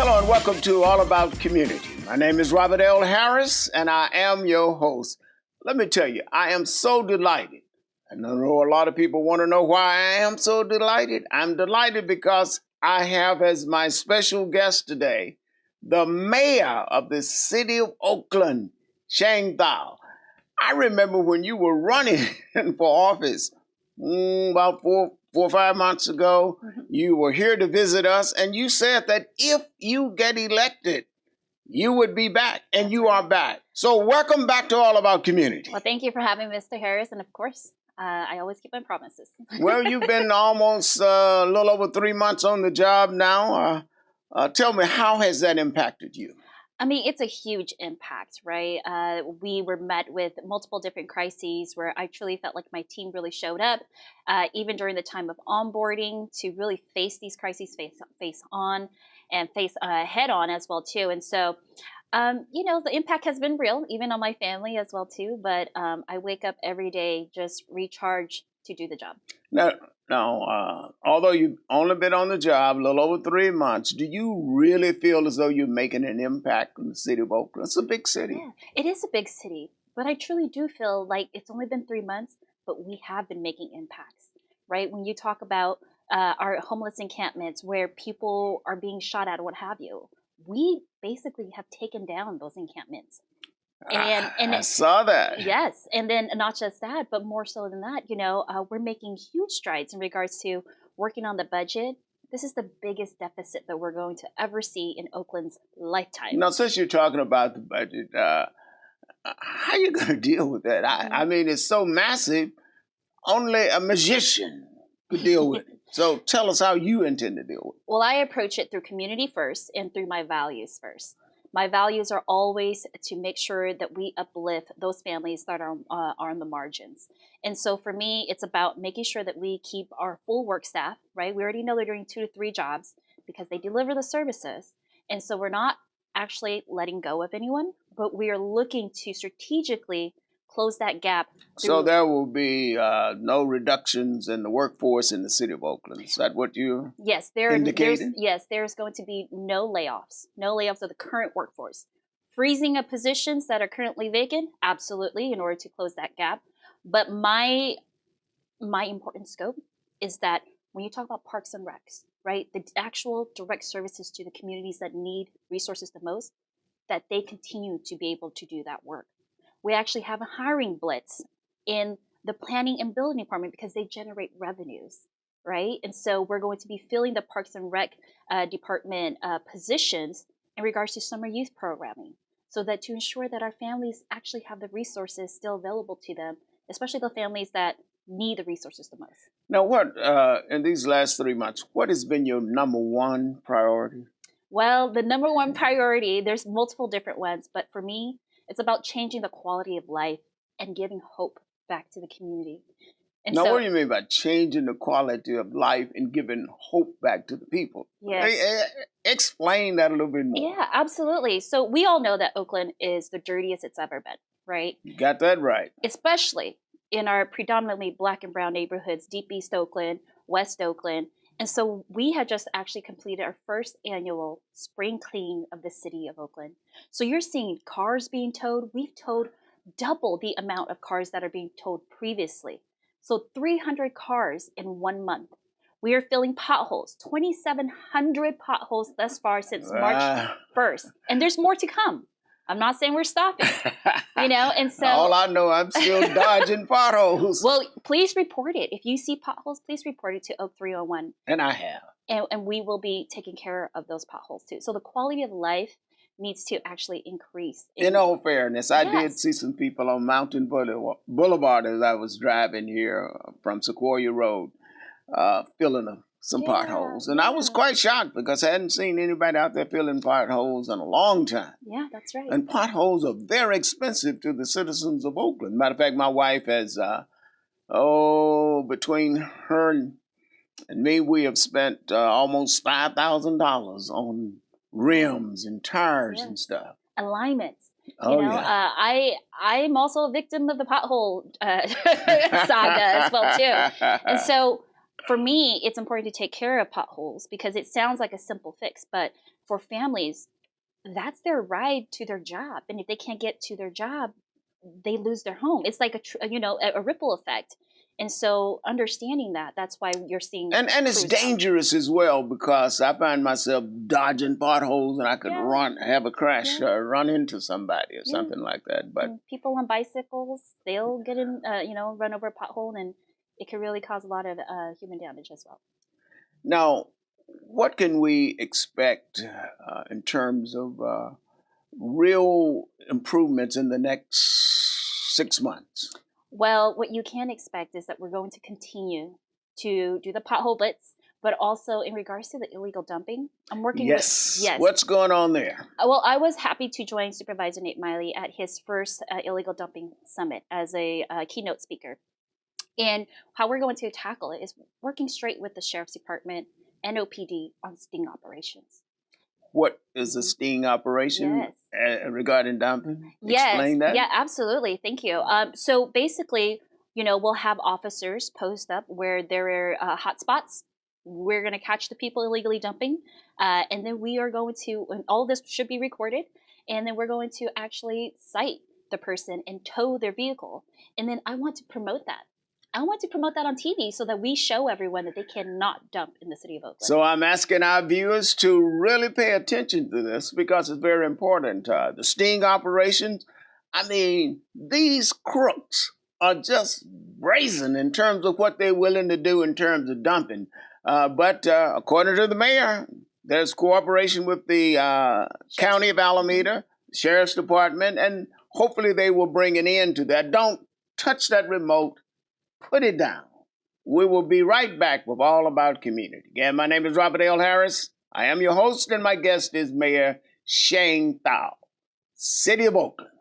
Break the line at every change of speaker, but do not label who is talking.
Hello and welcome to All About Community. My name is Robert L. Harris and I am your host. Let me tell you, I am so delighted. And I know a lot of people want to know why I am so delighted. I'm delighted because I have as my special guest today the mayor of the city of Oakland, Sheng Thao. I remember when you were running for office about four or 5 months ago. You were here to visit us, and you said that if you get elected, you would be back, and you are back. So welcome back to All About Community.
Well, thank you for having me, Mr. Harris, and of course, I always keep my promises.
Well, you've been almost a little over 3 months on the job now. Tell me, how has that impacted you?
I mean, it's a huge impact, right? We were met with multiple different crises where I truly felt like my team really showed up, even during the time of onboarding, to really face these crises face on and face head on as well too. And so, the impact has been real, even on my family as well too. But I wake up every day just recharged to do the job.
Now, although you've only been on the job a little over 3 months, do you really feel as though you're making an impact in the city of Oakland? It's a big city.
Yeah, it is a big city, but I truly do feel like it's only been 3 months, but we have been making impacts, right? When you talk about our homeless encampments where people are being shot at or what have you, we basically have taken down those encampments. And
I saw that.
Yes, and then not just that, but more so than that, we're making huge strides in regards to working on the budget. This is the biggest deficit that we're going to ever see in Oakland's lifetime.
Now, since you're talking about the budget, how are you going to deal with that? I mean, it's so massive, only a magician could deal with it. So tell us how you intend to deal with it.
Well, I approach it through community first and through my values first. My values are always to make sure that we uplift those families that are on the margins. And so for me, it's about making sure that we keep our full work staff, right? We already know they're doing 2 to 3 jobs because they deliver the services. And so we're not actually letting go of anyone, but we are looking to strategically close that gap.
So there will be no reductions in the workforce in the city of Oakland. Is that what you indicated?
There's going to be no layoffs of the current workforce. Freezing of positions that are currently vacant, absolutely, in order to close that gap. But my important scope is that when you talk about parks and recs, right, the actual direct services to the communities that need resources the most, that they continue to be able to do that work. We actually have a hiring blitz in the planning and building department because they generate revenues, right? And so we're going to be filling the Parks and Rec department positions in regards to summer youth programming, so that to ensure that our families actually have the resources still available to them, especially the families that need the resources the most.
Now, what in these last 3 months, what has been your number one priority?
Well, the number one priority, there's multiple different ones, but for me, it's about changing the quality of life and giving hope back to the community. And
now, what do you mean by changing the quality of life and giving hope back to the people?
Yes.
Explain that a little bit more.
Yeah, absolutely. So we all know that Oakland is the dirtiest it's ever been, right?
You got that right.
Especially in our predominantly Black and brown neighborhoods, Deep East Oakland, West Oakland. And so we had just actually completed our first annual spring clean of the city of Oakland. So you're seeing cars being towed. We've towed double the amount of cars that are being towed previously. So 300 cars in 1 month. We are filling potholes, 2,700 potholes thus far since March 1st. And there's more to come. I'm not saying we're stopping, and so.
All I know, I'm still dodging potholes.
Well, please report it. If you see potholes, please report it to Oak 301.
And I have.
And we will be taking care of those potholes too. So the quality of life needs to actually increase.
In all fairness, I did see some people on Mountain Boulevard as I was driving here from Sequoia Road, filling some potholes. And I was quite shocked because I hadn't seen anybody out there filling potholes in a long time.
Yeah, that's right.
And potholes are very expensive to the citizens of Oakland. Matter of fact, my wife has, between her and me, we have spent almost $5,000 on rims and tires and stuff.
Alignments. I'm also a victim of the pothole saga as well too. And so for me, it's important to take care of potholes because it sounds like a simple fix, but for families, that's their ride to their job. And if they can't get to their job, they lose their home. It's like a ripple effect. And so understanding that, that's why you're seeing
And it's
crews out.
dangerous as well because I find myself dodging potholes and I could
Yeah.
have a crash,
Yeah.
run into somebody or
Yeah.
something like that. But
And people on bicycles, they'll get in, run over a pothole, and it can really cause a lot of human damage as well.
now, what can we expect in terms of real improvements in the next 6 months?
Well, what you can expect is that we're going to continue to do the pothole blitz, but also in regards to the illegal dumping, I'm working
Yes.
with, yes.
What's going on there?
Well, I was happy to join Supervisor Nate Miley at his first illegal dumping summit as a keynote speaker. And how we're going to tackle it is working straight with the Sheriff's Department and OPD on sting operations.
What is a sting operation regarding dumping? Explain that.
Yeah, absolutely. Thank you. So basically, we'll have officers post up where there are hot spots. We're going to catch the people illegally dumping. And then we are going to, and all this should be recorded. And then we're going to actually cite the person and tow their vehicle. And then I want to promote that. I want to promote that on TV so that we show everyone that they cannot dump in the city of Oakland.
So I'm asking our viewers to really pay attention to this because it's very important. The sting operations, I mean, these crooks are just brazen in terms of what they're willing to do in terms of dumping. But according to the mayor, there's cooperation with the County of Alameda, Sheriff's Department, and hopefully they will bring an end to that. Don't touch that remote. Put it down. We will be right back with All About Community. Again, my name is Robert L. Harris. I am your host, and my guest is Mayor Sheng Thao, City of Oakland.